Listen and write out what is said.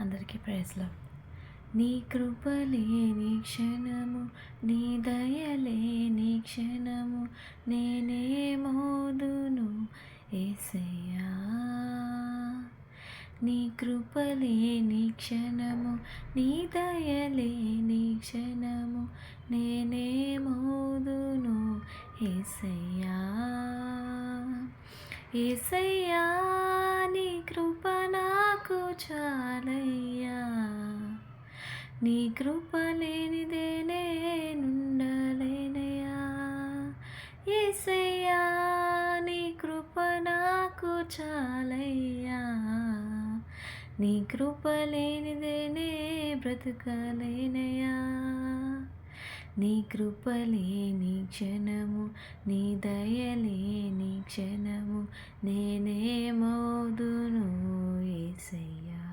అందరికీ ప్రైజ్‌లో నీ కృపలేని క్షణము, నీ దయలేని క్షణము, నేనే మోదును యేసయ్యా. నీ కృపలేని క్షణము, నీ దయలేని క్షణము, నేనే మోదును యేసయ్యా. యేసయ్యా నీ కృప నాకు చాలయ్యా, నీ కృప లేనిదే నేనుండలేనయ్యా. యేసయ్యా నీ కృప నాకు చాలయ్యా, నీ కృప లేనిదే నే బ్రతకలేనయ్యా. నీ కృప లేని క్షణము, నీ దయలేని క్షణము, నేనే మోదును యేసయ్యా.